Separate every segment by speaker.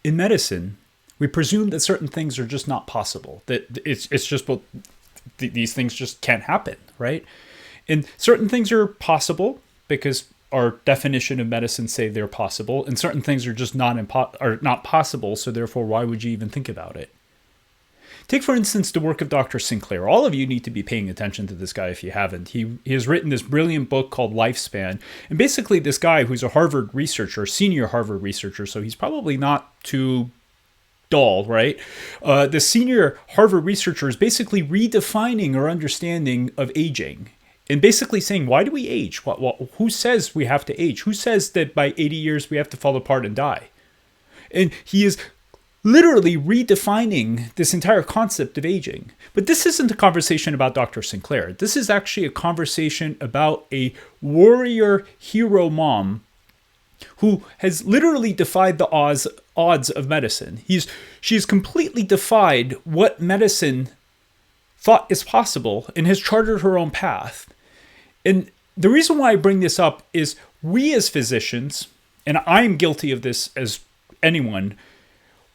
Speaker 1: In medicine, we presume that certain things are just not possible. That it's just, well, these things just can't happen, right? And certain things are possible because our definition of medicine say they're possible, and certain things are just not possible. So therefore, why would you even think about it? Take, for instance, the work of Dr. Sinclair. All of you need to be paying attention to this guy if you haven't. He has written this brilliant book called Lifespan. And basically, this guy who's a Harvard researcher, senior Harvard researcher, so he's probably not too dull, right? The senior Harvard researcher is basically redefining our understanding of aging. And basically saying, why do we age? Who says we have to age? Who says that by 80 years we have to fall apart and die? And he is literally redefining this entire concept of aging. But this isn't a conversation about Dr. Sinclair. This is actually a conversation about a warrior hero mom who has literally defied the odds of medicine. She's completely defied what medicine thought is possible and has chartered her own path. And the reason why I bring this up is we as physicians, and I'm guilty of this as anyone,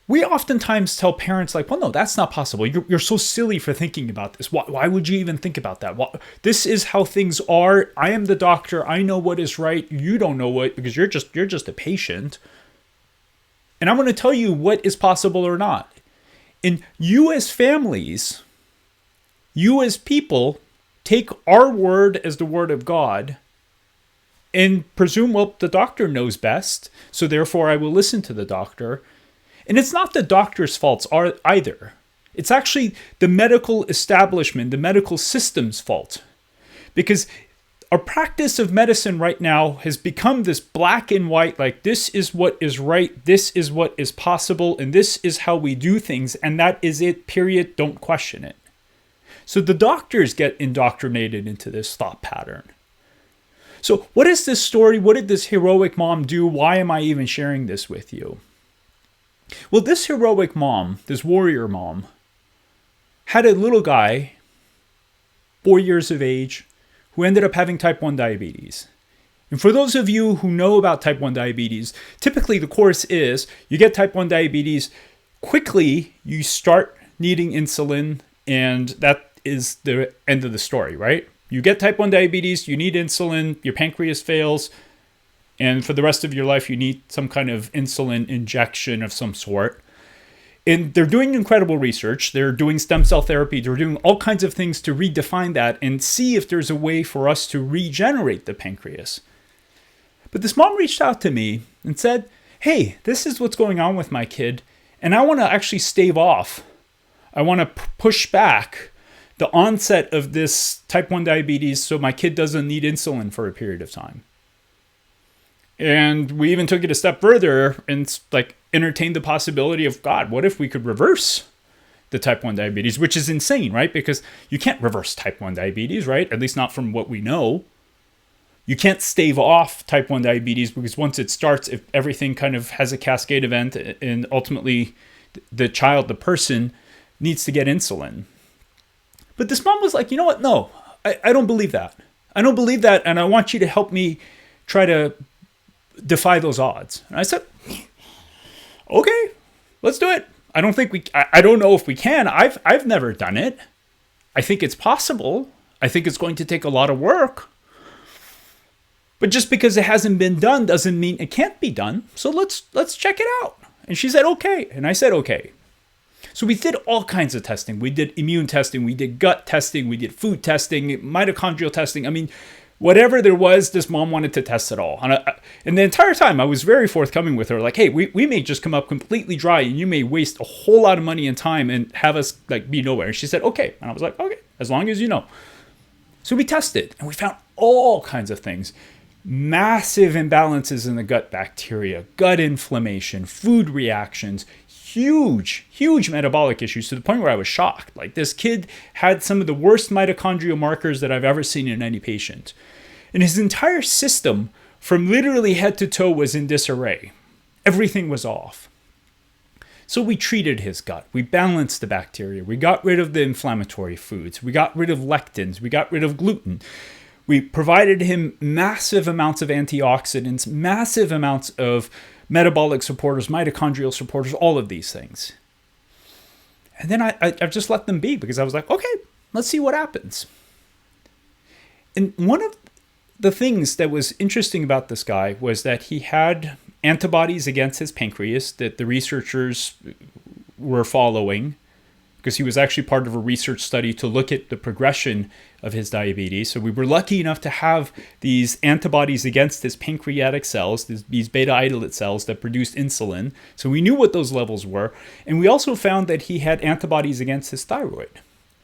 Speaker 1: we oftentimes tell parents like, well, no, that's not possible. You're so silly for thinking about this. Why would you even think about that? This is how things are. I am the doctor. I know what is right. You don't know what, because you're just a patient. And I'm going to tell you what is possible or not. And you as families, you as people, take our word as the word of God and presume, well, the doctor knows best, so therefore I will listen to the doctor. And it's not the doctor's faults either. It's actually the medical establishment, the medical system's fault. Because our practice of medicine right now has become this black and white, like this is what is right, this is what is possible, and this is how we do things, and that is it, period, don't question it. So the doctors get indoctrinated into this thought pattern. So what is this story? What did this heroic mom do? Why am I even sharing this with you? Well, this heroic mom, this warrior mom, had a little guy, 4 years of age, who ended up having type 1 diabetes. And for those of you who know about type 1 diabetes, typically the course is you get type 1 diabetes, quickly you start needing insulin, and that is the end of the story, right? You get type 1 diabetes, you need insulin, your pancreas fails, and for the rest of your life, you need some kind of insulin injection of some sort. And they're doing incredible research. They're doing stem cell therapy. They're doing all kinds of things to redefine that and see if there's a way for us to regenerate the pancreas. But this mom reached out to me and said, hey, this is what's going on with my kid, and I want to actually stave off. I want to push back the onset of this type 1 diabetes so my kid doesn't need insulin for a period of time. And we even took it a step further and entertained the possibility of, God, what if we could reverse the type 1 diabetes, which is insane, right? Because you can't reverse type 1 diabetes, right? At least not from what we know. You can't stave off type 1 diabetes because once it starts, if everything kind of has a cascade event and ultimately the child, the person, needs to get insulin. But this mom was like, you know what? No, I don't believe that. I don't believe that, and I want you to help me try to defy those odds. And I said, okay, let's do it. I don't know if we can. I've never done it. I think it's possible. I think it's going to take a lot of work. But just because it hasn't been done doesn't mean it can't be done. So let's check it out. And she said, okay. And I said, okay. So we did all kinds of testing. We did immune testing. We did gut testing. We did food testing, mitochondrial testing. I mean, whatever there was, this mom wanted to test it all. And the entire time, I was very forthcoming with her. Like, hey, we may just come up completely dry, and you may waste a whole lot of money and time and have us be nowhere. And she said, okay. And I was like, okay, as long as you know. So we tested, and we found all kinds of things. Massive imbalances in the gut bacteria, gut inflammation, food reactions, huge metabolic issues to the point where I was shocked. Like, this kid had some of the worst mitochondrial markers that I've ever seen in any patient. And his entire system, from literally head to toe, was in disarray. Everything was off. So we treated his gut. We balanced the bacteria. We got rid of the inflammatory foods. We got rid of lectins. We got rid of gluten. We provided him massive amounts of antioxidants, massive amounts of metabolic supporters, mitochondrial supporters, all of these things. And then I've just let them be because I was like, okay, let's see what happens. And one of the things that was interesting about this guy was that he had antibodies against his pancreas that the researchers were following, because he was actually part of a research study to look at the progression of his diabetes. So we were lucky enough to have these antibodies against his pancreatic cells, these beta islet cells that produced insulin. So we knew what those levels were. And we also found that he had antibodies against his thyroid.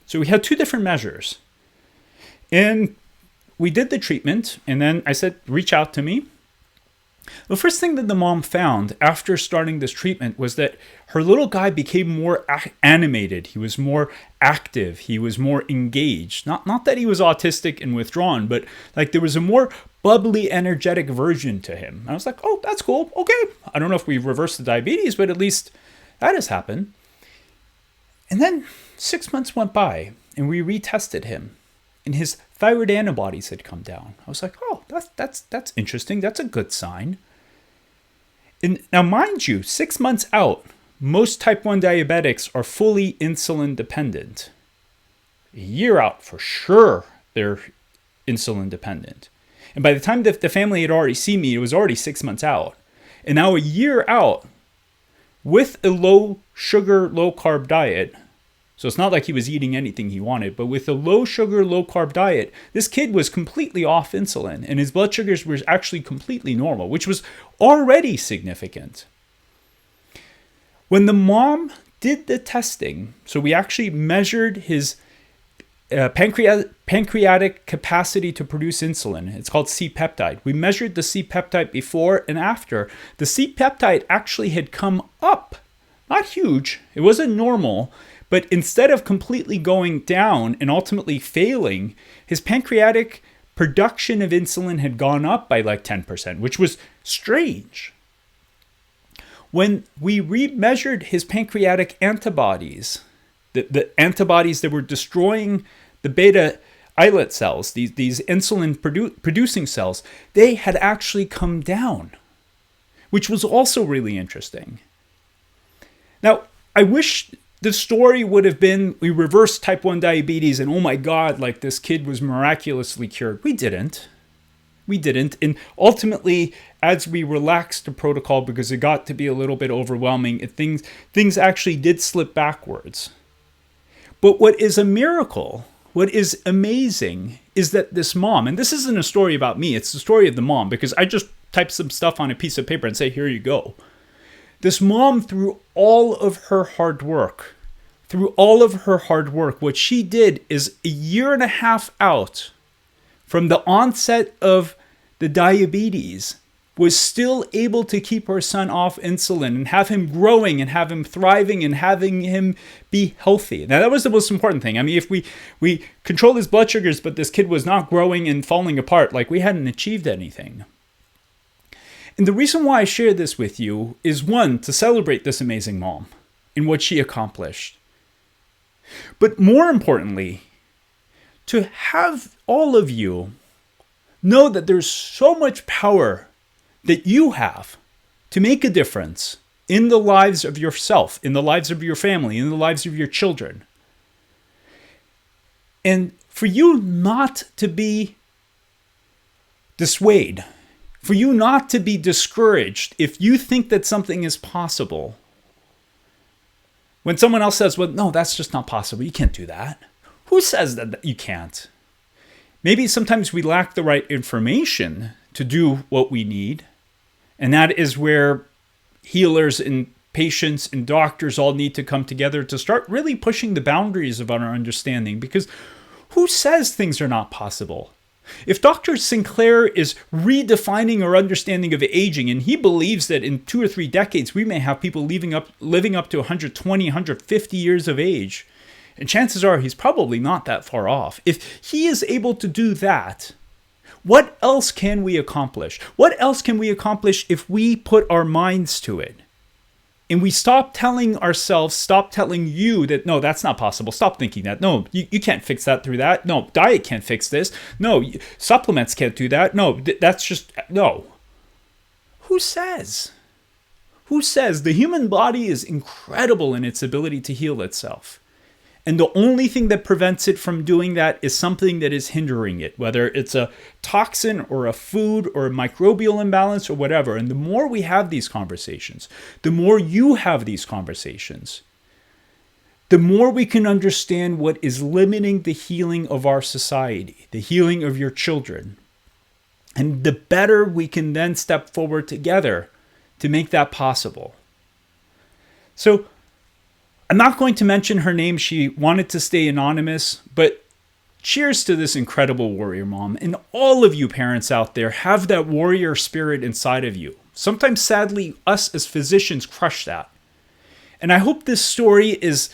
Speaker 1: So we had two different measures. And we did the treatment, and then I said, reach out to me. The first thing that the mom found after starting this treatment was that her little guy became more animated. He was more active. He was more engaged. Not that he was autistic and withdrawn, but like there was a more bubbly, energetic version to him. I was like, oh, that's cool. Okay. I don't know if we reversed the diabetes, but at least that has happened. And then 6 months went by and we retested him and his thyroid antibodies had come down. I was like, oh, that's interesting. That's a good sign. And now, mind you, 6 months out, most type 1 diabetics are fully insulin dependent. A year out, for sure, they're insulin dependent. And by the time the family had already seen me, it was already 6 months out. And now a year out, with a low sugar, low carb diet, so it's not like he was eating anything he wanted, but with a low sugar, low carb diet, this kid was completely off insulin and his blood sugars were actually completely normal, which was already significant. When the mom did the testing, so we actually measured his pancreatic capacity to produce insulin. It's called C-peptide. We measured the C-peptide before and after. The C-peptide actually had come up, not huge. It wasn't normal. But instead of completely going down and ultimately failing, his pancreatic production of insulin had gone up by like 10%, which was strange. When we remeasured his pancreatic antibodies, the antibodies that were destroying the beta islet cells, these insulin producing cells, they had actually come down, which was also really interesting. Now, I wish the story would have been we reversed type 1 diabetes and oh my God, like this kid was miraculously cured. We didn't. And ultimately, as we relaxed the protocol because it got to be a little bit overwhelming, things actually did slip backwards. But what is a miracle, what is amazing is that this mom, and this isn't a story about me, it's the story of the mom because I just typed some stuff on a piece of paper and say, here you go. This mom, through all of her hard work, what she did is a year and a half out from the onset of the diabetes, was still able to keep her son off insulin and have him growing and have him thriving and having him be healthy. Now, that was the most important thing. I mean, if we controlled his blood sugars, but this kid was not growing and falling apart, like we hadn't achieved anything. And the reason why I share this with you is, one, to celebrate this amazing mom and what she accomplished. But more importantly, to have all of you know that there's so much power that you have to make a difference in the lives of yourself, in the lives of your family, in the lives of your children. And for you not to be dissuaded, for you not to be discouraged if you think that something is possible. When someone else says, well, no, that's just not possible. You can't do that. Who says that you can't? Maybe sometimes we lack the right information to do what we need. And that is where healers and patients and doctors all need to come together to start really pushing the boundaries of our understanding. Because who says things are not possible? If Dr. Sinclair is redefining our understanding of aging, and he believes that in 2 or 3 decades, we may have people living up to 120, 150 years of age, and chances are he's probably not that far off. If he is able to do that, what else can we accomplish? What else can we accomplish if we put our minds to it? And we stop telling ourselves, stop telling you that, no, that's not possible. Stop thinking that. No, you can't fix that through that. No, diet can't fix this. No, supplements can't do that. No, that's just, no. Who says? Who says the human body is incredible in its ability to heal itself? And the only thing that prevents it from doing that is something that is hindering it, whether it's a toxin or a food or a microbial imbalance or whatever. And the more we have these conversations, the more you have these conversations, the more we can understand what is limiting the healing of our society, the healing of your children. And the better we can then step forward together to make that possible. So I'm not going to mention her name. She wanted to stay anonymous, but cheers to this incredible warrior mom. And all of you parents out there have that warrior spirit inside of you. Sometimes, sadly, us as physicians crush that. And I hope this story is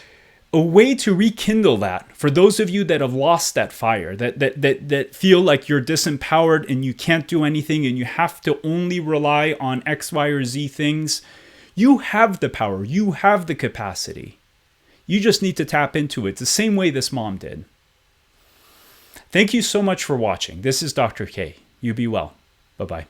Speaker 1: a way to rekindle that for those of you that have lost that fire, that feel like you're disempowered and you can't do anything and you have to only rely on X, Y, or Z things. You have the power. You have the capacity. You just need to tap into it the same way this mom did. Thank you so much for watching. This is Dr. K. You be well. Bye-bye.